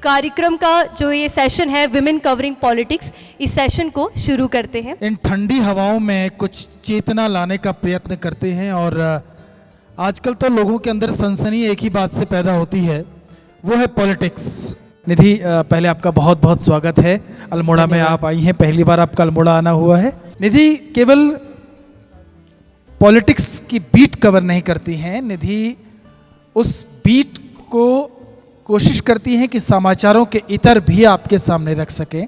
कार्यक्रम का जो ये सेशन है विमेन कवरिंग पॉलिटिक्स, इस सेशन को शुरू करते हैं। इन ठंडी हवाओं में कुछ चेतना लाने का प्रयत्न करते हैं और आजकल तो लोगों के अंदर सनसनी एक ही बात से पैदा होती है, वो है पॉलिटिक्स। निधि, पहले आपका बहुत बहुत स्वागत है। अल्मोड़ा में आप आई हैं, पहली बार आपका अल्मोड़ा आना हुआ है। निधि केवल पॉलिटिक्स की बीट कवर नहीं करती हैं, निधि उस बीट को कोशिश करती हैं कि समाचारों के इतर भी आपके सामने रख सकें,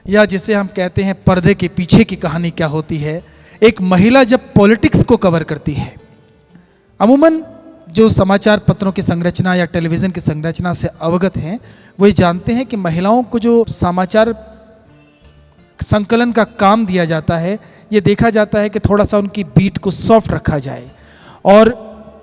या जिसे हम कहते हैं पर्दे के पीछे की कहानी क्या होती है। एक महिला जब पॉलिटिक्स को कवर करती है, अमूमन जो समाचार पत्रों की संरचना या टेलीविज़न की संरचना से अवगत हैं वो ये जानते हैं कि महिलाओं को जो समाचार संकलन का काम दिया जाता है, ये देखा जाता है कि थोड़ा सा उनकी बीट को सॉफ्ट रखा जाए। और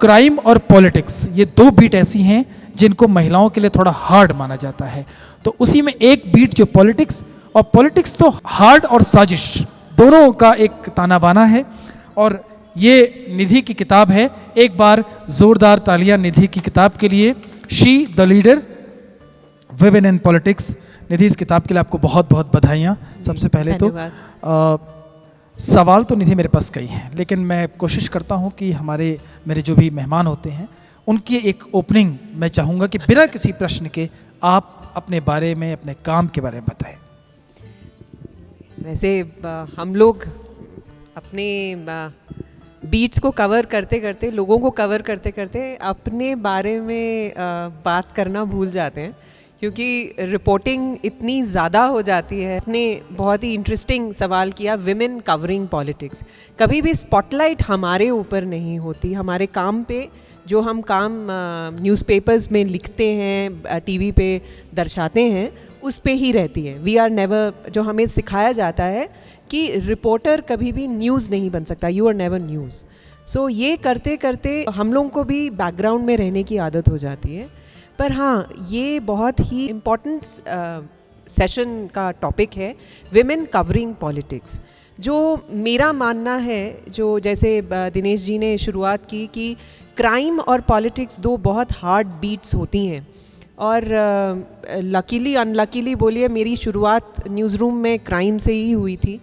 क्राइम और पॉलिटिक्स, ये दो बीट ऐसी हैं जिनको महिलाओं के लिए थोड़ा हार्ड माना जाता है। तो उसी में एक बीट जो पॉलिटिक्स, और पॉलिटिक्स तो हार्ड और साजिश दोनों का एक ताना बाना है। और ये निधि की किताब है। एक बार जोरदार तालियां निधि की किताब के लिए। She the leader, women in politics. Nidhi, इस किताब के लिए आपको बहुत बहुत बधाइयाँ। सबसे पहले तो सवाल तो निधि मेरे पास कई हैं, लेकिन मैं कोशिश करता हूँ कि मेरे जो भी मेहमान होते हैं उनकी एक ओपनिंग मैं चाहूँगा कि बिना किसी प्रश्न के आप अपने बारे में, अपने काम के बारे में बताएं। वैसे हम लोग अपने बीट्स को कवर करते करते, लोगों को कवर करते करते अपने बारे में बात करना भूल जाते हैं, क्योंकि रिपोर्टिंग इतनी ज़्यादा हो जाती है। आपने बहुत ही इंटरेस्टिंग सवाल किया, विमेन कवरिंग पॉलिटिक्स। कभी भी स्पॉटलाइट हमारे ऊपर नहीं होती, हमारे काम पे जो हम काम न्यूज़पेपर्स में लिखते हैं, टीवी पे दर्शाते हैं, उस पे ही रहती है। वी आर नेवर, जो हमें सिखाया जाता है कि रिपोर्टर कभी भी न्यूज़ नहीं बन सकता, यू आर नेवर न्यूज़। सो ये करते करते हम लोगों को भी बैकग्राउंड में रहने की आदत हो जाती है। पर हाँ, ये बहुत ही इम्पॉर्टेंट सेशन का टॉपिक है, विमेन कवरिंग पॉलिटिक्स। जो मेरा मानना है, जो जैसे दिनेश जी ने शुरुआत की कि क्राइम और पॉलिटिक्स दो बहुत हार्ड बीट्स होती हैं। और लकीली अनलकीली बोलिए, मेरी शुरुआत न्यूज़ रूम में क्राइम से ही हुई थी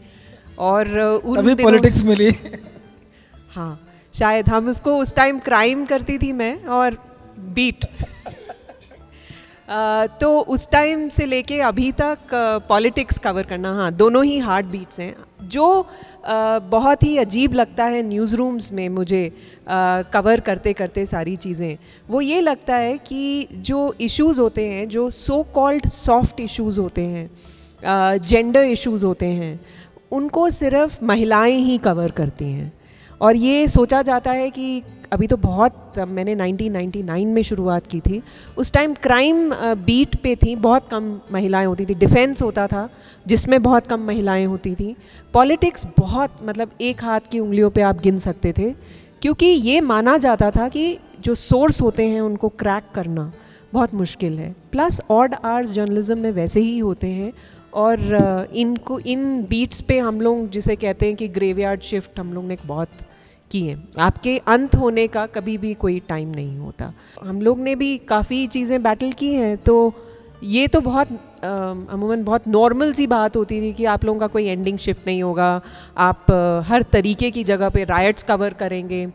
और तभी पॉलिटिक्स मिली। हाँ, शायद हम उसको उस टाइम क्राइम करती थी मैं, और बीट तो उस टाइम से लेके अभी तक पॉलिटिक्स कवर करना, हाँ, दोनों ही हार्ड बीट्स हैं। जो बहुत ही अजीब लगता है न्यूज़ रूम्स में मुझे कवर करते करते सारी चीज़ें, वो ये लगता है कि जो इश्यूज़ होते हैं, जो सो कॉल्ड सॉफ्ट इश्यूज़ होते हैं, जेंडर इश्यूज़ होते हैं, उनको सिर्फ महिलाएं ही कवर करती हैं। और ये सोचा जाता है कि अभी तो बहुत, मैंने 1999 में शुरुआत की थी, उस टाइम क्राइम बीट पे थी, बहुत कम महिलाएं होती थी। डिफेंस होता था जिसमें बहुत कम महिलाएं होती थी। पॉलिटिक्स बहुत, मतलब एक हाथ की उंगलियों पे आप गिन सकते थे, क्योंकि ये माना जाता था कि जो सोर्स होते हैं उनको क्रैक करना बहुत मुश्किल है। प्लस ऑड आवर्स जर्नलिज्म में वैसे ही होते हैं, और इन बीट्स पे हम लोग जिसे कहते हैं कि ग्रेवयार्ड शिफ्ट हम लोग ने बहुत किए। आपके अंत होने का कभी भी कोई टाइम नहीं होता। हम लोग ने भी काफ़ी चीज़ें बैटल की हैं, तो ये तो बहुत अमूमन बहुत नॉर्मल सी बात होती थी कि आप लोगों का कोई एंडिंग शिफ्ट नहीं होगा, आप हर तरीके की जगह पे राइट्स कवर करेंगे,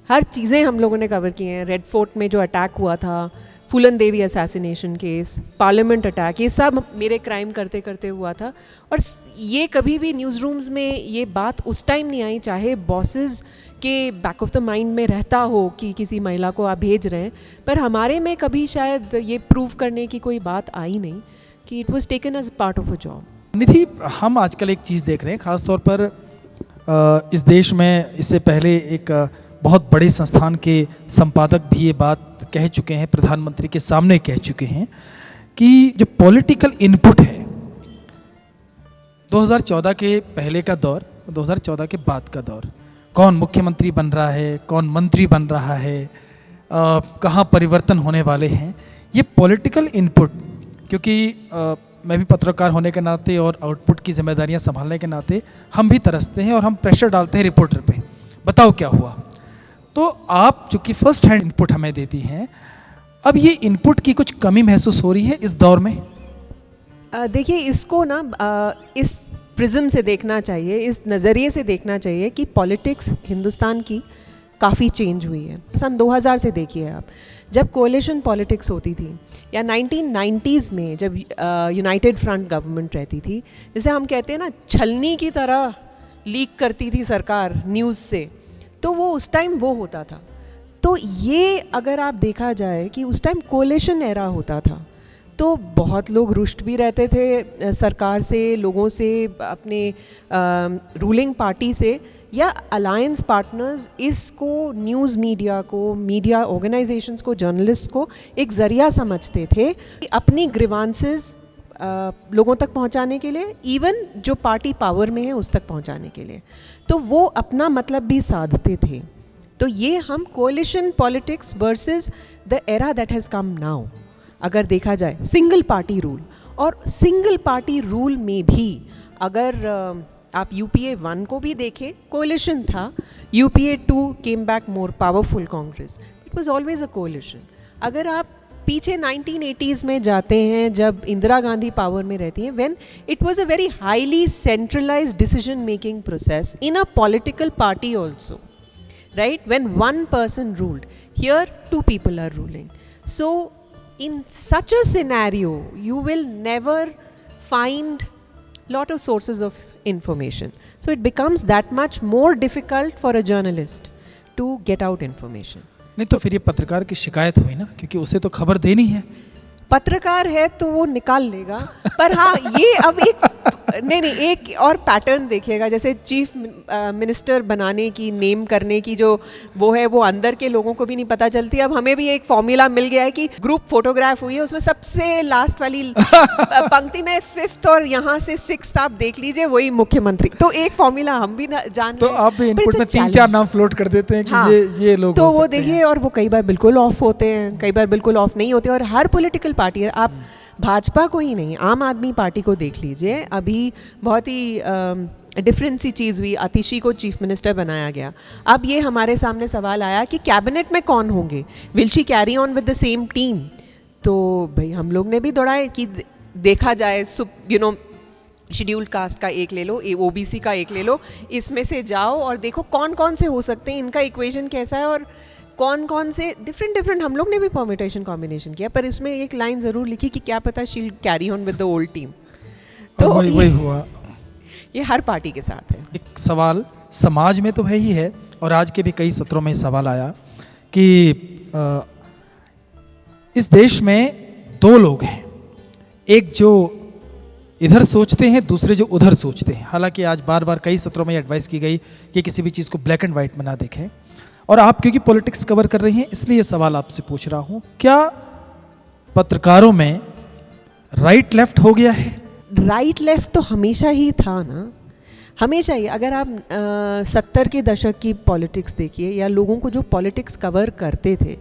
हर चीज़ें हम लोगों ने कवर की हैं। रेड फोर्ट में जो अटैक हुआ था, फूलन देवी असैसिनेशन केस, पार्लियामेंट अटैक, ये सब मेरे क्राइम करते करते हुआ था। और ये कभी भी न्यूज़ रूम्स में ये बात उस टाइम नहीं आई, चाहे बॉसेस के बैक ऑफ द माइंड में रहता हो कि किसी महिला को आप भेज रहे हैं, पर हमारे में कभी शायद ये प्रूव करने की कोई बात आई नहीं कि it was taken as part of a job. Nidhi, हम आजकल एक चीज़ देख रहे हैं, ख़ासतौर पर इस देश में इससे पहले एक बहुत बड़े संस्थान के संपादक भी ये बात कह चुके हैं, प्रधानमंत्री के सामने कह चुके हैं कि जो पॉलिटिकल इनपुट है 2014 के पहले का दौर, 2014 के बाद का दौर, कौन मुख्यमंत्री बन रहा है, कौन मंत्री बन रहा है, कहाँ परिवर्तन होने वाले हैं, ये पॉलिटिकल इनपुट, क्योंकि मैं भी पत्रकार होने के नाते और आउटपुट की जिम्मेदारियां संभालने के नाते हम भी तरसते हैं और हम प्रेशर डालते हैं रिपोर्टर पे, बताओ क्या हुआ। तो आप चूँकि फर्स्ट हैंड इनपुट हमें देती हैं, अब ये इनपुट की कुछ कमी महसूस हो रही है इस दौर में? देखिए, इसको ना इस प्रिज्म से देखना चाहिए, इस नज़रिए से देखना चाहिए कि पॉलिटिक्स हिंदुस्तान की काफ़ी चेंज हुई है। सन 2000 से देखिए आप, जब कोalition पॉलिटिक्स होती थी, या 1990s में जब यूनाइटेड फ्रंट गवर्नमेंट रहती थी, जैसे हम कहते हैं ना, छलनी की तरह लीक करती थी सरकार न्यूज़ से, तो वो उस टाइम वो होता था। तो ये अगर आप देखा जाए कि उस टाइम कोalition एरा होता था, तो बहुत लोग रुष्ट भी रहते थे सरकार से, लोगों से, अपने रूलिंग पार्टी से, या अलायंस पार्टनर्स इसको, न्यूज़ मीडिया को, मीडिया ऑर्गेनाइजेशंस को, जर्नलिस्ट को एक ज़रिया समझते थे कि अपनी ग्रीवांसेस लोगों तक पहुंचाने के लिए, इवन जो पार्टी पावर में है उस तक पहुंचाने के लिए, तो वो अपना मतलब भी साधते थे। तो ये हम कोalition politics versus the era that has come now, अगर देखा जाए सिंगल पार्टी रूल, और सिंगल पार्टी रूल में भी अगर आप UPA 1 को भी देखें, कोalition था, UPA 2 came back more powerful Congress, it was always a कोalition। अगर आप पीछे 1980s में जाते हैं, जब इंदिरा गांधी पावर में रहती हैं, when it was a very highly centralised decision making process in a political party also, right, when one person ruled, here 2 people are ruling. So in such a scenario, you will never find lot of sources of information. So it becomes that much more difficult for a journalist to get out information. नहीं तो फिर ये पत्रकार की शिकायत हुई ना, क्योंकि उसे तो खबर देनी है। पत्रकार है तो वो निकाल लेगा, पर हाँ, ये अब एक और पैटर्न देखिएगा, जैसे चीफ मिनिस्टर बनाने की, नेम करने की जो वो है, वो अंदर के लोगों को भी नहीं पता चलती। अब हमें भी एक फॉर्मूला मिल गया है कि ग्रुप फोटोग्राफ हुई है, उसमें सबसे लास्ट वाली पंक्ति में 5th और यहाँ से 6th आप देख लीजिए, वही मुख्यमंत्री। तो एक फॉर्मूला हम भी जान, तो आप भी इनपुट में 3-4 नाम फ्लोट कर देते हैं कि हाँ, ये लोग तो वो देखिए, और वो कई बार बिल्कुल ऑफ होते हैं, कई बार बिल्कुल ऑफ नहीं होते। और हर पॉलिटिकल पार्टी, आप भाजपा को ही नहीं, आम आदमी पार्टी को देख लीजिए, अभी बहुत ही डिफरेंट सी चीज़ हुई, आतिशी को चीफ मिनिस्टर बनाया गया। अब ये हमारे सामने सवाल आया कि कैबिनेट में कौन होंगे, will she carry on with the same team? तो भाई हम लोग ने भी दौड़ाए कि देखा जाए, शेड्यूल्ड कास्ट का एक ले लो, OBC का एक ले लो, इसमें से जाओ और देखो कौन कौन से हो सकते हैं, इनका इक्वेशन कैसा है, और कौन कौन से डिफरेंट हम लोग ने भी परमिटेशन कॉम्बिनेशन किया, पर इसमें एक लाइन ज़रूर लिखी कि क्या पता she carry on with the old team. तो वही हुआ, ये हर पार्टी के साथ है। एक सवाल समाज में तो है ही है, और आज के भी कई सत्रों में सवाल आया कि इस देश में 2 लोग हैं, एक जो इधर सोचते हैं, दूसरे जो उधर सोचते हैं। हालांकि आज बार बार कई सत्रों में एडवाइस की गई कि किसी भी चीज़ को ब्लैक एंड वाइट में ना देखें, और आप क्योंकि पॉलिटिक्स कवर कर रही हैं इसलिए सवाल आपसे पूछ रहा हूं, क्या पत्रकारों में राइट लेफ्ट हो गया है? राइट लेफ्ट तो हमेशा ही था ना, हमेशा ही। अगर आप 70 के दशक की पॉलिटिक्स देखिए, या लोगों को जो पॉलिटिक्स कवर करते थे,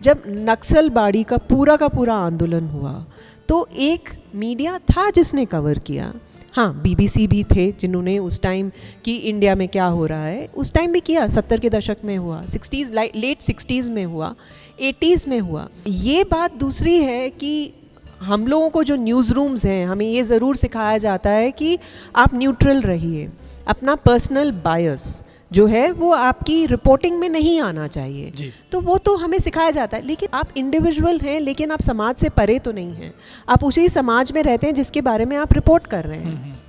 जब नक्सलबाड़ी का पूरा आंदोलन हुआ, तो एक मीडिया था जिसने कवर किया। हाँ, BBC भी थे जिन्होंने उस टाइम कि इंडिया में क्या हो रहा है, उस टाइम भी किया। 70 के दशक में हुआ, 60s, लेट 60s में हुआ, 80s में हुआ। ये बात दूसरी है कि हम लोगों को जो न्यूज़ रूम्स हैं, हमें ये ज़रूर सिखाया जाता है कि आप न्यूट्रल रहिए, अपना पर्सनल बायस जो है वो आपकी रिपोर्टिंग में नहीं आना चाहिए। तो वो तो हमें सिखाया जाता है, लेकिन आप इंडिविजुअल हैं, लेकिन आप समाज से परे तो नहीं हैं, आप उसी समाज में रहते हैं जिसके बारे में आप रिपोर्ट कर रहे हैं।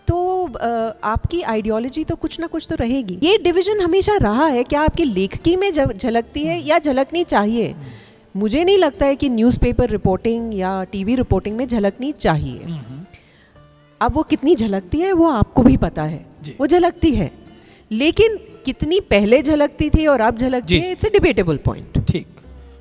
तो आपकी आइडियोलॉजी तो कुछ ना कुछ तो रहेगी। ये डिवीज़न हमेशा रहा है, क्या आपकी लेखकी में झलकती है या झलकनी चाहिए? मुझे नहीं लगता है कि न्यूज़पेपर रिपोर्टिंग या TV रिपोर्टिंग में झलकनी चाहिए। अब वो कितनी झलकती है वो आपको भी पता है, वो झलकती है, लेकिन कितनी पहले झलकती थी और अब झलकती है, इट्स अ डिबेटेबल पॉइंट। ठीक,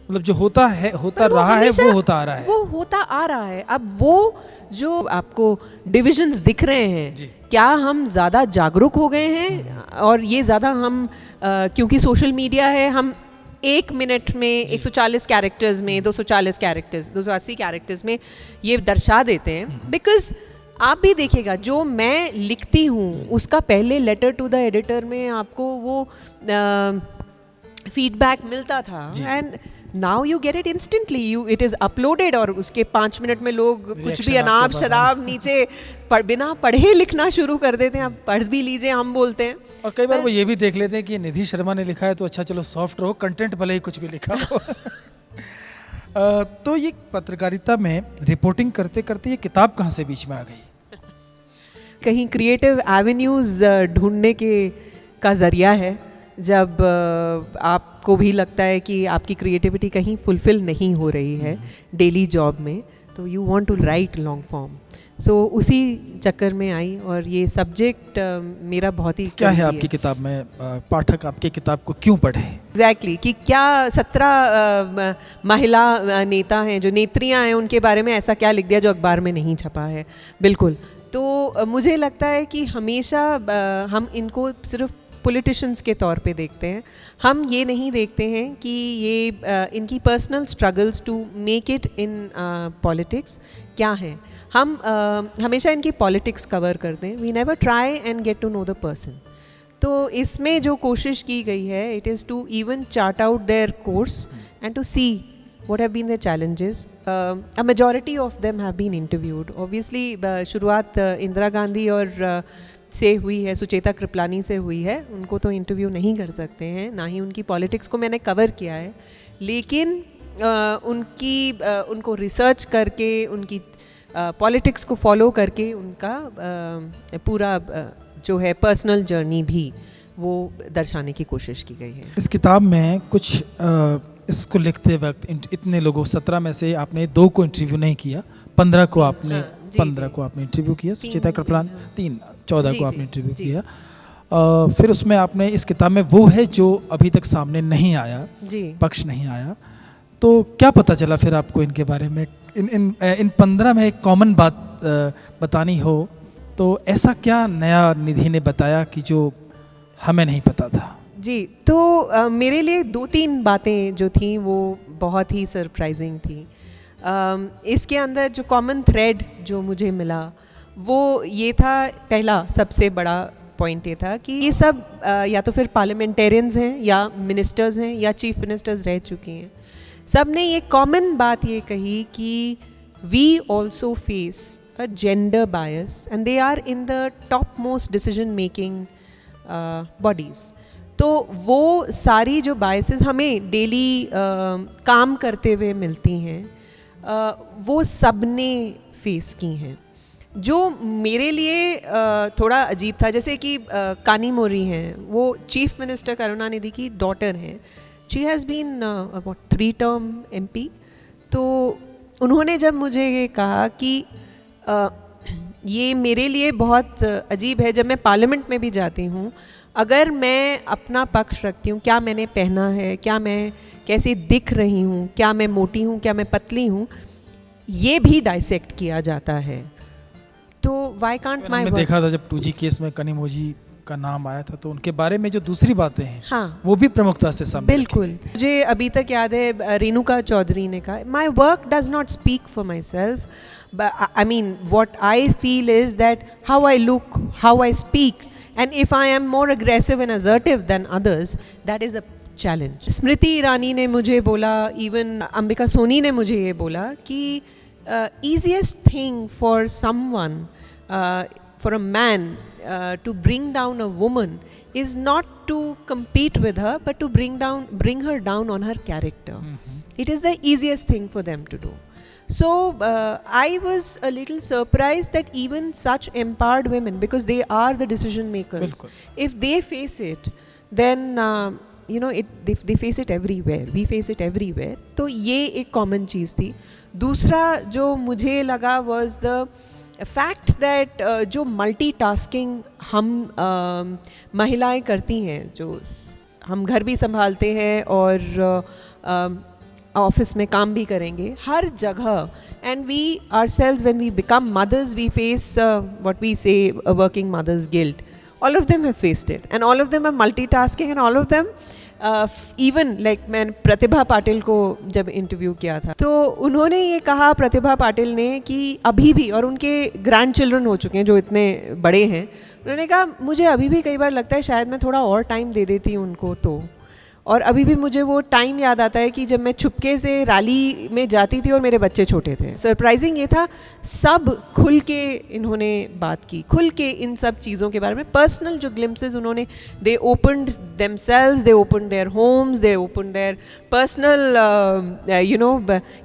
मतलब जो होता है, होता रहा है, वो होता आ रहा है, वो होता आ रहा है। अब वो जो आपको डिविजन्स दिख रहे हैं, क्या हम ज़्यादा जागरूक हो गए हैं, और ये ज़्यादा हम क्योंकि सोशल मीडिया है, हम 1 मिनट में 140 कैरेक्टर्स में, 240 कैरेक्टर्स, 280 कैरेक्टर्स में ये दर्शा देते हैं। बिकॉज आप भी देखिएगा, जो मैं लिखती हूँ उसका पहले लेटर टू द एडिटर में आपको वो फीडबैक मिलता था, and now you get it instantly, it is uploaded और उसके 5 मिनट में लोग कुछ भी Reaction अनाप आपके पास शराब नीचे बिना पढ़े लिखना शुरू कर देते हैं। आप पढ़ भी लीजिए, हम बोलते हैं। और कई बार वो ये भी देख लेते हैं कि निधि शर्मा ने लिखा है तो अच्छा चलो सॉफ्ट रहो, कंटेंट भले ही कुछ भी लिखा हो। तो ये पत्रकारिता में रिपोर्टिंग करते करते ये किताब कहाँ से बीच में आ गई? कहीं क्रिएटिव एवेन्यूज़ ढूंढने का ज़रिया है। जब आपको भी लगता है कि आपकी क्रिएटिविटी कहीं फुलफ़िल नहीं हो रही है डेली जॉब में, तो you want to write long form. So उसी चक्कर में आई और ये सब्जेक्ट मेरा बहुत ही क्या है आपकी किताब में? पाठक आपकी किताब को क्यों पढ़े? एग्जैक्टली कि क्या 17 महिला नेता हैं, जो नेत्रियां हैं, उनके बारे में ऐसा क्या लिख दिया जो अखबार में नहीं छपा है। बिल्कुल। तो मुझे लगता है कि हमेशा हम इनको सिर्फ पॉलिटिशियंस के तौर पे देखते हैं। हम ये नहीं देखते हैं कि ये इनकी personal struggles to make it in politics क्या हैं। हम हमेशा इनकी पॉलिटिक्स कवर करते हैं। We never try and get to know the person. तो इसमें जो कोशिश की गई है, it is to even chart out their course and to see what have been their challenges. A majority of them have been interviewed. Obviously शुरुआत इंदिरा गांधी और से हुई है, सुचेता कृपलानी से हुई है। उनको तो इंटरव्यू नहीं कर सकते हैं, ना ही उनकी पॉलिटिक्स को मैंने कवर किया है, लेकिन उनको रिसर्च करके, उनकी पॉलिटिक्स को फॉलो करके उनका पूरा जो है पर्सनल जर्नी भी वो दर्शाने की कोशिश की गई है। इस किताब में कुछ इसको लिखते वक्त इतने लोगों 17 में से आपने 2 को इंटरव्यू नहीं किया, 15 को आपने 15 को आपने इंटरव्यू किया, सुचेता कृपलानी 14 को आपने इंटरव्यू किया। फिर उसमें आपने इस किताब में वो है जो अभी तक सामने नहीं आया, पक्ष नहीं आया। तो क्या पता चला फिर आपको इनके बारे में? इन 15 में एक कॉमन बात बतानी हो तो ऐसा क्या नया निधि ने बताया कि जो हमें नहीं पता था? जी, तो मेरे लिए 2-3 बातें जो थी वो बहुत ही सरप्राइजिंग थी। इसके अंदर जो कॉमन थ्रेड जो मुझे मिला वो ये था, पहला सबसे बड़ा पॉइंट ये था कि ये सब या तो फिर पार्लियामेंटेरियंस हैं या मिनिस्टर्स हैं या चीफ मिनिस्टर्स रह चुकी हैं। सब ने ये कॉमन बात ये कही कि we also face a gender bias and they are in the top most decision making bodies. तो वो सारी जो बायसेस हमें डेली काम करते हुए मिलती हैं, वो सब ने फेस की हैं। जो मेरे लिए थोड़ा अजीब था, जैसे कि कानी मोरी हैं, वो चीफ मिनिस्टर करुणानिधि की डॉटर हैं। She has been about 3 term MP। तो उन्होंने जब मुझे ये कहा कि ये मेरे लिए बहुत अजीब है, जब मैं पार्लियामेंट में भी जाती हूँ, अगर मैं अपना पक्ष रखती हूँ, क्या मैंने पहना है, क्या मैं कैसी दिख रही हूँ, क्या मैं मोटी हूँ, क्या मैं पतली हूँ, ये भी डाइसेक्ट किया जाता है। तो वाई कांट माई वर्क। देखा था जब 2G केस में कनिमोझी का नाम आया था तो उनके बारे में जो दूसरी बातें हैं, हाँ, वो भी प्रमुखता से सामने बिल्कुल। मुझे अभी तक याद है रेणुका चौधरी ने कहा, my work does not speak for my self, I mean what I feel is that how I look, how I speak, and if I am more aggressive and assertive than others, that is a challenge. Smriti Irani ने मुझे बोला, even Ambika Soni ने मुझे ये बोला कि easiest thing for someone, for a man to bring down a woman is not to compete with her, but to bring her down on her character. It is the easiest thing for them to do. So I was a little surprised that even such empowered women, because they are the decision makers, if they face it, then you know they face it everywhere. We face it everywhere. तो ये एक common चीज़ थी। दूसरा जो मुझे लगा was the fact that जो multitasking हम महिलाएं करती हैं, जो हम घर भी संभालते हैं और ऑफिस में काम भी करेंगे, हर जगह, and we ourselves when we become mothers we face what we say a working mother's guilt. All of them have faced it and all of them are multitasking and all of them even like मैंने प्रतिभा पाटिल को जब interview किया था तो उन्होंने ये कहा, प्रतिभा पाटिल ने, कि अभी भी, और उनके ग्रैंड चिल्ड्रन हो चुके हैं जो इतने बड़े हैं, उन्होंने कहा मुझे अभी भी कई बार लगता है शायद मैं थोड़ा और टाइम दे देती उनको तो। और अभी भी मुझे वो टाइम याद आता है कि जब मैं चुपके से रैली में जाती थी और मेरे बच्चे छोटे थे। सरप्राइजिंग ये था, सब खुल के इन्होंने बात की, खुल के इन सब चीज़ों के बारे में पर्सनल जो ग्लिम्पसेस उन्होंने, they opened themselves, they opened their homes, they opened their personal you know,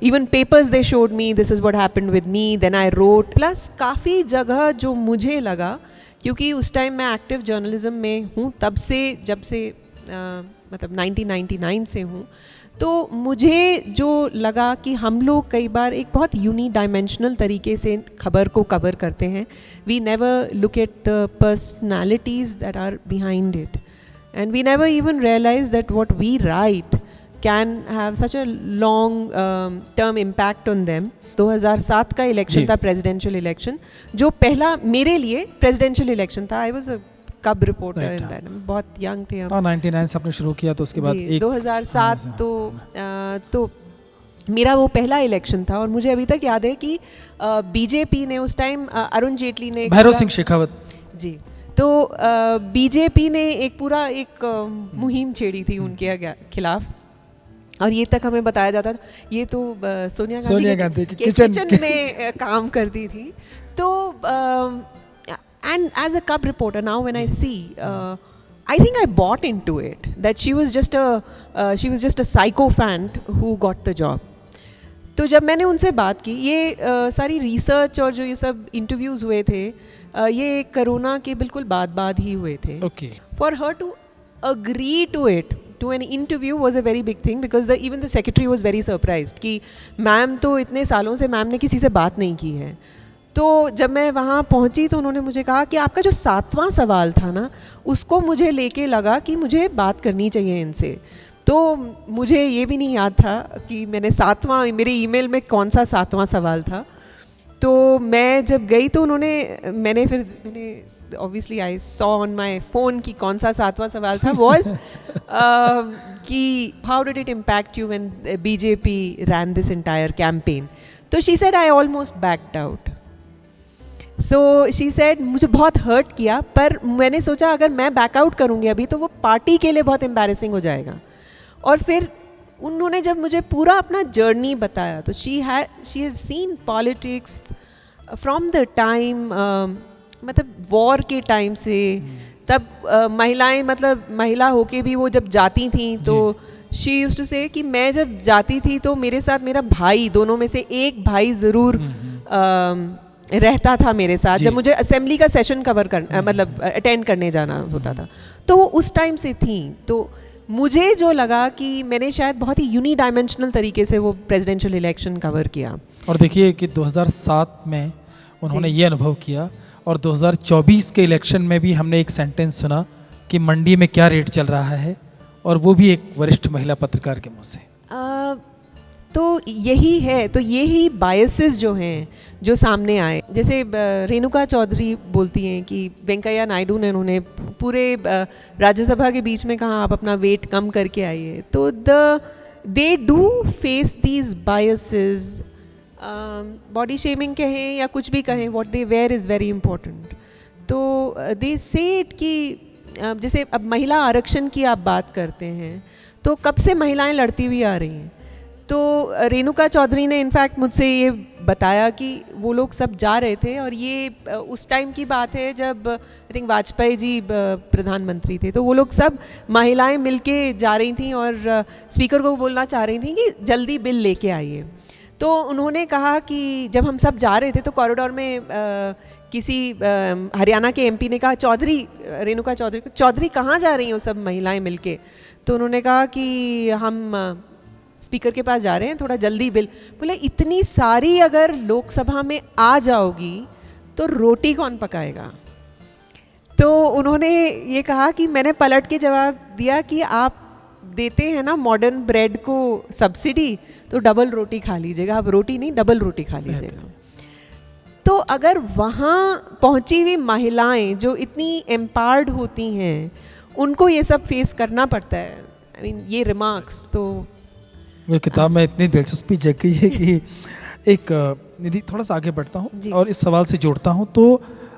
even papers they showed me, this is what happened with me, then I wrote. Plus काफ़ी जगह जो मुझे लगा, क्योंकि उस टाइम मैं एक्टिव जर्नलिज्म में हूँ तब से, जब से मतलब 1999 से हूँ, तो मुझे जो लगा कि हम लोग कई बार एक बहुत यूनिडायमेंशनल तरीके से खबर को कवर करते हैं। We never look at the personalities that are behind it, and we never even realise that what we write can have such a long term impact on them. 2007 का इलेक्शन था, प्रेसिडेंशियल इलेक्शन, जो पहला मेरे लिए presidential election था। I was a कब reporter in that, बहुत young थे हम। 99 से आपने शुरू किया, तो उसके बाद 2007 तो मेरा वो पहला इलेक्शन था। और मुझे अभी तक याद है कि बीजेपी ने उस टाइम, अरुण जेटली ने, भैरव सिंह शेखावत जी, तो बीजेपी ने एक पूरा एक मुहिम छेड़ी थी उनके खिलाफ, और ये तक हमें बताया जाता था ये तो सोनिया गांधी के किचन में काम करती थी। तो and as a cub reporter now when I see, I think I bought into it that she was just a sycophant who got the job. तो जब मैंने उनसे बात की, ये सारी रिसर्च और जो ये सब इंटरव्यूज़ हुए थे, ये कोरोना के बिल्कुल बाद ही हुए थे। Okay. For her to agree to it, to an interview was a very big thing, because even the secretary was very surprised कि मैम तो इतने सालों से मैम ने किसी से बात नहीं की है। तो जब मैं वहाँ पहुँची तो उन्होंने मुझे कहा कि आपका जो 7वां सवाल था ना, उसको मुझे लेके लगा कि मुझे बात करनी चाहिए इनसे। तो मुझे ये भी नहीं याद था कि मैंने 7वां, मेरे ईमेल में कौन सा 7वां सवाल था। तो मैं जब गई तो मैंने obviously I saw on my phone कि कौन सा 7वां सवाल था, वॉज कि how did it impact you when BJP ran this entire campaign. तो she said I almost backed out. So she said मुझे बहुत हर्ट किया, पर मैंने सोचा अगर मैं बैकआउट करूँगी अभी तो वो पार्टी के लिए बहुत एम्बैरेसिंग हो जाएगा। और फिर उन्होंने जब मुझे पूरा अपना जर्नी बताया, तो she has seen politics from the time, मतलब वॉर के टाइम से, तब महिलाएं, मतलब महिला होके भी वो जब जाती थी तो शी यूज्ड टू से कि मैं जब जाती थी तो मेरे साथ मेरा भाई, दोनों में से एक भाई ज़रूर रहता था मेरे साथ जब मुझे असेंबली का सेशन कवर मतलब अटेंड करने जाना होता था। तो वो उस टाइम से थी। तो मुझे जो लगा कि मैंने शायद बहुत ही यूनिडायमेंशनल तरीके से वो प्रेसिडेंशियल इलेक्शन कवर किया। और देखिए कि 2007 में उन्होंने ये अनुभव किया, और 2024 के इलेक्शन में भी हमने एक सेंटेंस सुना कि मंडी में क्या रेट चल रहा है, और वो भी एक वरिष्ठ महिला पत्रकार के मुँह से। तो यही है, तो यही बायसेस जो हैं जो सामने आए, जैसे रेणुका चौधरी बोलती हैं कि वेंकैया नायडू ने उन्होंने पूरे राज्यसभा के बीच में कहा आप अपना वेट कम करके आइए। तो they do face these biases, body shaming कहें या कुछ भी कहें, what they were is very important. तो दे से इट कि जैसे अब महिला आरक्षण की आप बात करते हैं, तो कब से महिलाएं लड़ती हुई आ रही हैं। तो रेणुका चौधरी ने इनफैक्ट मुझसे ये बताया कि वो लोग सब जा रहे थे, और ये उस टाइम की बात है जब आई थिंक वाजपेयी जी प्रधानमंत्री थे। तो वो लोग सब महिलाएं मिलके जा रही थी और स्पीकर को बोलना चाह रही थी कि जल्दी बिल लेके आइए। तो उन्होंने कहा कि जब हम सब जा रहे थे तो कॉरिडोर में किसी हरियाणा के एमपी ने कहा रेणुका चौधरी कहाँ जा रही हैं वो सब महिलाएं मिलके। तो उन्होंने कहा कि हम स्पीकर के पास जा रहे हैं, थोड़ा जल्दी बिल। बोले इतनी सारी अगर लोकसभा में आ जाओगी तो रोटी कौन पकाएगा। तो उन्होंने ये कहा कि मैंने पलट के जवाब दिया कि आप देते हैं ना मॉडर्न ब्रेड को सब्सिडी, तो डबल रोटी खा लीजिएगा, आप रोटी नहीं डबल रोटी खा लीजिएगा। तो अगर वहाँ पहुँची हुई महिलाएं जो इतनी एम्पावर्ड होती हैं, उनको ये सब फेस करना पड़ता है। आई मीन ये रिमार्क्स तो मेरी किताब में इतनी दिलचस्पी जग गई है कि एक निधि थोड़ा सा आगे बढ़ता हूँ और इस सवाल से जोड़ता हूँ। तो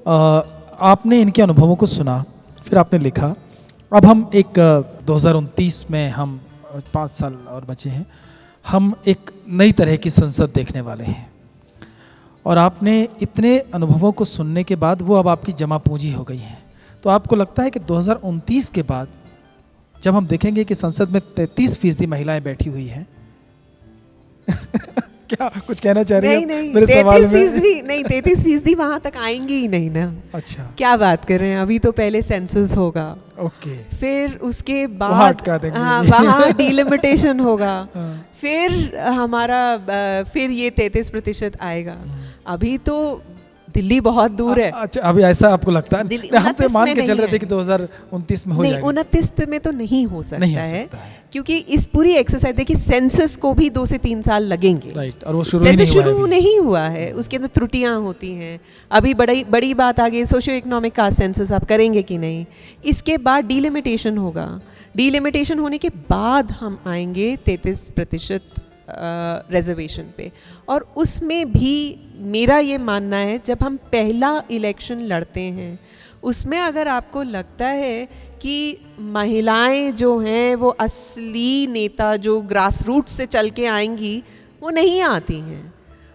आपने इनके अनुभवों को सुना, फिर आपने लिखा अब हम एक 2029 में हम 5 साल और बचे हैं, हम एक नई तरह की संसद देखने वाले हैं और आपने इतने अनुभवों को सुनने के बाद वो अब आपकी जमा पूंजी हो गई है। तो आपको लगता है कि 2029 के बाद जब हम देखेंगे कि संसद में 33% महिलाएं बैठी हुई हैं क्या कुछ कहना चाह रही है नहीं मेरे सवाल में? 33% वहां तक आएंगी ही नहीं ना। अच्छा, क्या बात कर रहे हैं, अभी तो पहले सेंसस होगा, ओके, फिर उसके वहाँ बाद अटका देंगे। हाँ वहाँ डिलिमिटेशन होगा, हाँ। फिर हमारा फिर ये 33% आएगा। अभी तो दिल्ली बहुत दूर है। अच्छा, अभी ऐसा आपको लगता है? दिल्ली नहीं, हम तो 29 मान में के चल नहीं रहे थे है। कि 2029 में हो नहीं, जाएगा। 29 में तो नहीं हो सकता, नहीं हो है, सकता है। क्योंकि इस पूरी एक्सरसाइज देखिए सेंसस को भी 2 से 3 साल लगेंगे। राइट, और वो शुरू ही सेंसस नहीं हुआ है शुरू अभी। नहीं हुआ है, उसके अंदर त्रुटियां होती हैं। अभी बड़ी बात आ गई सोशियो इकोनॉमिक कास्ट सेंसस आप करेंगे कि नहीं। इसके बाद डिलिमिटेशन होगा, डिलिमिटेशन होने के बाद हम आएंगे 33% रिजर्वेशन पे। और उसमें भी मेरा ये मानना है जब हम पहला इलेक्शन लड़ते हैं उसमें अगर आपको लगता है कि महिलाएं जो हैं वो असली नेता जो ग्रास रूट से चल के आएंगी, वो नहीं आती हैं।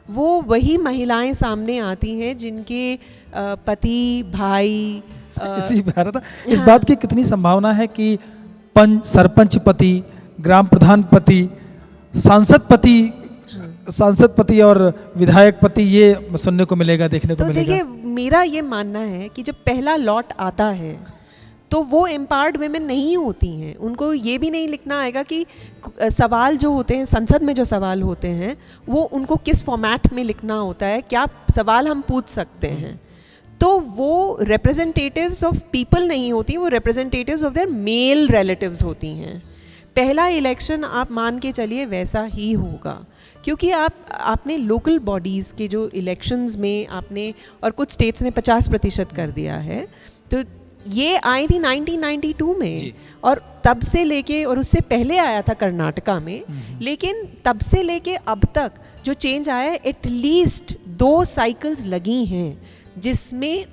वो वही महिलाएं सामने आती हैं जिनके पति भाई इसी पे आ रहा था, इस बात की कितनी संभावना है कि सरपंच पति, ग्राम प्रधान पति, सांसद पति और विधायक पति ये सुनने को मिलेगा, देखने को तो मिलेगा? देखिए मेरा ये मानना है कि जब पहला लॉट आता है तो वो एम्पावर्ड वेमेन नहीं होती हैं। उनको ये भी नहीं लिखना आएगा कि सवाल जो होते हैं संसद में, जो सवाल होते हैं वो उनको किस फॉर्मेट में लिखना होता है, क्या सवाल हम पूछ सकते हैं। तो वो रिप्रेजेंटेटिव्स ऑफ पीपल नहीं होती, वो representatives of their mail relatives होती हैं। पहला इलेक्शन आप मान के चलिए वैसा ही होगा, क्योंकि आपने लोकल बॉडीज़ के जो इलेक्शंस में आपने, और कुछ स्टेट्स ने 50% कर दिया है, तो ये आई थी 1992 में, और तब से लेके, और उससे पहले आया था कर्नाटका में, लेकिन तब से लेके अब तक जो चेंज आया है एटलीस्ट 2 साइकिल्स लगी हैं, जिसमें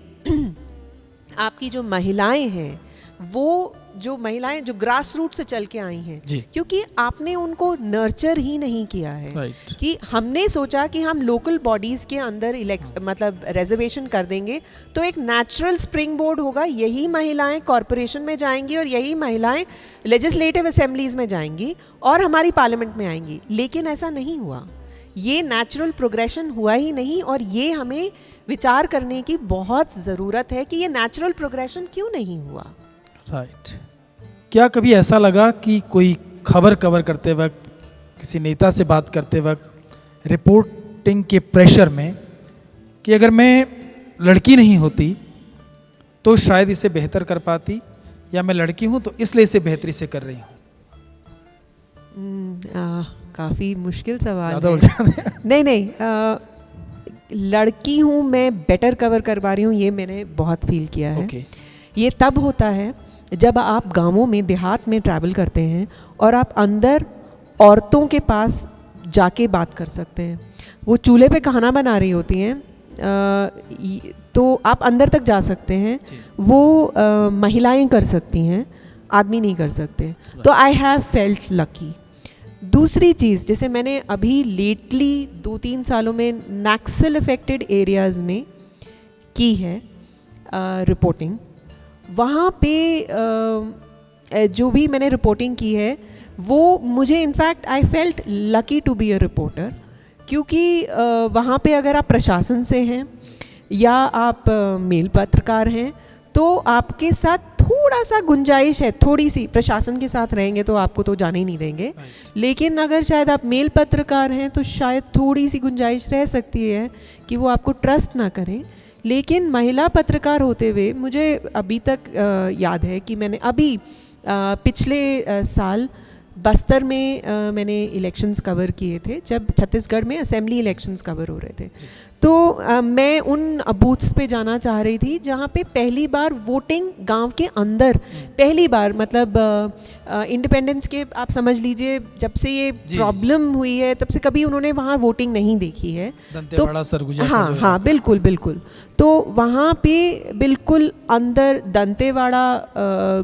आपकी जो महिलाएं हैं, वो जो महिलाएं जो ग्रास रूट से चल के आई हैं, क्योंकि आपने उनको नर्चर ही नहीं किया है। कि हमने सोचा कि हम लोकल बॉडीज़ के अंदर मतलब रिजर्वेशन कर देंगे तो एक नेचुरल स्प्रिंग बोर्ड होगा, यही महिलाएं कॉरपोरेशन में जाएंगी और यही महिलाएं लेजिस्लेटिव असेंबलीज में जाएंगी और हमारी पार्लियामेंट में आएंगी। लेकिन ऐसा नहीं हुआ, ये नेचुरल प्रोग्रेशन हुआ ही नहीं, और ये हमें विचार करने की बहुत ज़रूरत है कि ये नेचुरल प्रोग्रेशन क्यों नहीं हुआ। राइट। क्या कभी ऐसा लगा कि कोई खबर कवर करते वक्त, किसी नेता से बात करते वक्त, रिपोर्टिंग के प्रेशर में, कि अगर मैं लड़की नहीं होती तो शायद इसे बेहतर कर पाती, या मैं लड़की हूँ तो इसलिए इसे बेहतरी से कर रही हूँ? काफ़ी मुश्किल सवाल ज़्यादा है। उलझा नहीं, लड़की हूँ मैं बेटर कवर कर पा रही हूँ, ये मैंने बहुत फील किया है। ये तब होता है जब आप गांवों में, देहात में ट्रैवल करते हैं और आप अंदर औरतों के पास जाके बात कर सकते हैं। वो चूल्हे पे खाना बना रही होती हैं, तो आप अंदर तक जा सकते हैं, वो महिलाएं कर सकती हैं, आदमी नहीं कर सकते। तो आई हैव फेल्ट लकी। दूसरी चीज़, जैसे मैंने अभी लेटली 2-3 सालों में नक्सल अफेक्टेड एरियाज़ में की है रिपोर्टिंग, वहाँ पे जो भी मैंने रिपोर्टिंग की है वो मुझे in fact I felt lucky to be a reporter, क्योंकि वहाँ पे अगर आप प्रशासन से हैं या आप मेल पत्रकार हैं तो आपके साथ थोड़ा सा गुंजाइश है, थोड़ी सी। प्रशासन के साथ रहेंगे तो आपको तो जाने ही नहीं देंगे, लेकिन अगर शायद आप मेल पत्रकार हैं तो शायद थोड़ी सी गुंजाइश रह सकती है कि वो आपको ट्रस्ट ना करें। लेकिन महिला पत्रकार होते हुए मुझे अभी तक याद है कि मैंने अभी पिछले साल बस्तर में मैंने इलेक्शंस कवर किए थे जब छत्तीसगढ़ में असेंबली इलेक्शंस कवर हो रहे थे। तो मैं उन बूथ्स पे जाना चाह रही थी जहाँ पे पहली बार वोटिंग गांव के अंदर पहली बार, मतलब इंडिपेंडेंस के आप समझ लीजिए जब से ये प्रॉब्लम हुई है तब से कभी उन्होंने वहाँ वोटिंग नहीं देखी है। दंतेवाड़ा, सरगुजा हाँ हाँ बिल्कुल बिल्कुल। तो वहाँ पे बिल्कुल अंदर दंतेवाड़ा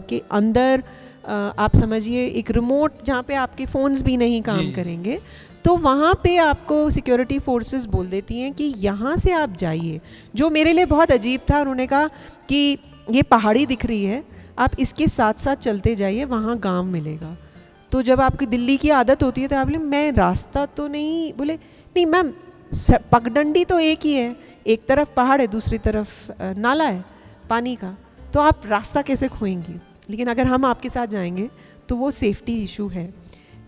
के अंदर आप समझिए एक रिमोट जहाँ पे आपके फ़ोन्स भी नहीं काम करेंगे, तो वहाँ पे आपको सिक्योरिटी फोर्सेस बोल देती हैं कि यहाँ से आप जाइए। जो मेरे लिए बहुत अजीब था, उन्होंने कहा कि ये पहाड़ी दिख रही है, आप इसके साथ साथ चलते जाइए, वहाँ गांव मिलेगा। तो जब आपकी दिल्ली की आदत होती है तो आप बोले मैं रास्ता तो नहीं, बोले नहीं मैम पगडंडी तो एक ही है, एक तरफ पहाड़ है दूसरी तरफ नाला है पानी का, तो आप रास्ता कैसे खोएंगी। लेकिन अगर हम आपके साथ जाएंगे तो वो सेफ्टी इशू है।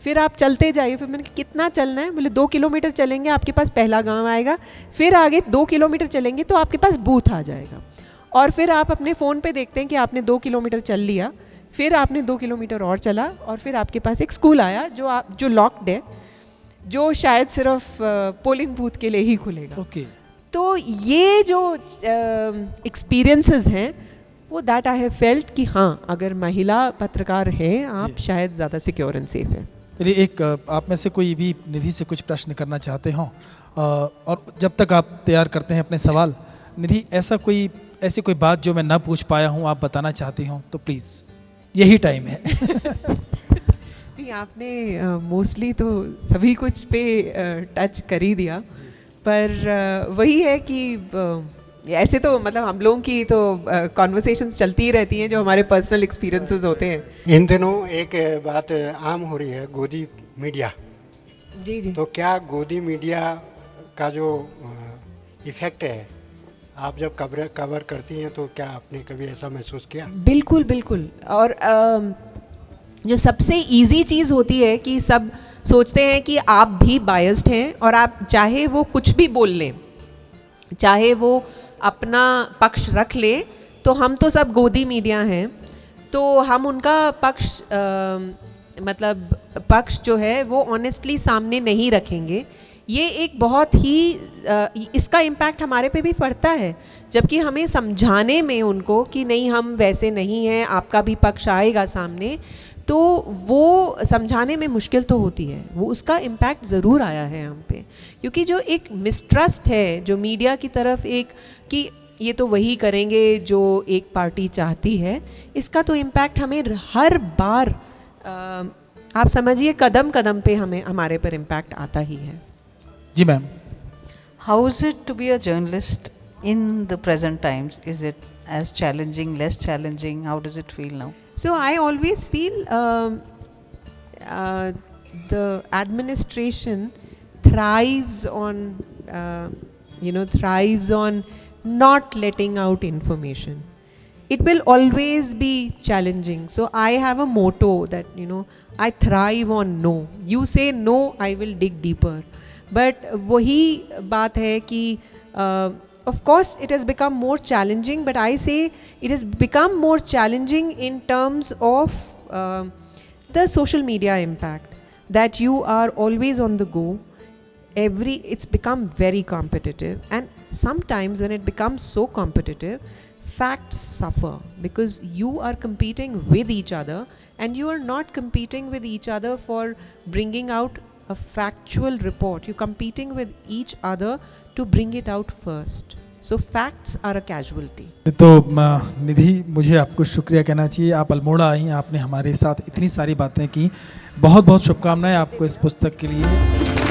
फिर आप चलते जाइए। फिर मैंने कहा कितना चलना है, बोले 2 किलोमीटर चलेंगे आपके पास पहला गांव आएगा, फिर आगे 2 किलोमीटर चलेंगे तो आपके पास बूथ आ जाएगा। और फिर आप अपने फ़ोन पे देखते हैं कि आपने 2 किलोमीटर चल लिया, फिर आपने 2 किलोमीटर और चला और फिर आपके पास एक स्कूल आया जो लॉक्ड है, जो शायद सिर्फ पोलिंग बूथ के लिए ही खुलेगा। तो ये जो एक्सपीरियंसेस हैं वो दैट आई हैव फेल्ट कि हाँ अगर महिला पत्रकार हैं आप शायद ज़्यादा सिक्योर एंड सेफ हैं। चलिए, एक आप में से कोई भी निधि से कुछ प्रश्न करना चाहते हो, और जब तक आप तैयार करते हैं अपने सवाल, निधि ऐसी कोई बात जो मैं ना पूछ पाया हूँ आप बताना चाहती हूँ तो प्लीज़ यही टाइम है। नहीं, आपने मोस्टली तो सभी कुछ पे टच कर ही दिया, पर वही है कि ऐसे तो मतलब हम लोगों की तो कॉन्वर्सेशंस चलती ही रहती हैं जो हमारे पर्सनल एक्सपीरियंसेस होते हैं। इन दिनों एक बात आम हो रही है, गोदी मीडिया। जी जी। तो क्या गोदी मीडिया का जो इफ़ेक्ट है, आप जब कवर करती हैं तो क्या आपने कभी ऐसा महसूस किया? बिल्कुल बिल्कुल। और जो सबसे इजी चीज़ होती है कि सब सोचते हैं कि आप भी बायस्ड हैं और आप चाहे वो कुछ भी बोल लें, चाहे वो अपना पक्ष रख ले, तो हम तो सब गोदी मीडिया हैं, तो हम उनका पक्ष जो है वो ऑनेस्टली सामने नहीं रखेंगे। ये एक बहुत ही इसका इम्पैक्ट हमारे पे भी पड़ता है, जबकि हमें समझाने में उनको कि नहीं हम वैसे नहीं हैं, आपका भी पक्ष आएगा सामने, तो वो समझाने में मुश्किल तो होती है। वो उसका इम्पैक्ट ज़रूर आया है हम पे, क्योंकि जो एक मिसट्रस्ट है जो मीडिया की तरफ एक कि ये तो वही करेंगे जो एक पार्टी चाहती है, इसका तो इम्पैक्ट हमें हर बार आप समझिए कदम कदम पे हमारे पर इम्पैक्ट आता ही है। जी ma'am. How is it to be a journalist in the present times? Is it as challenging, less challenging? How does it feel now? So I always feel the administration thrives on not letting out information. It will always be challenging. So I have a motto that I thrive on no. You say no, I will dig deeper. But वही बात है कि of course it has become more challenging, but I say it has become more challenging in terms of the social media impact, that you are always on the go. It's become very competitive, and sometimes when it becomes so competitive, facts suffer because you are competing with each other, and you are not competing with each other for bringing out a factual report. You're competing with each other to bring it out first. So facts are a casualty. तो निधि, मुझे आपको शुक्रिया कहना चाहिए, आप अल्मोड़ा आई, आपने हमारे साथ इतनी सारी बातें की। बहुत बहुत शुभकामनाएं आपको इस पुस्तक के लिए।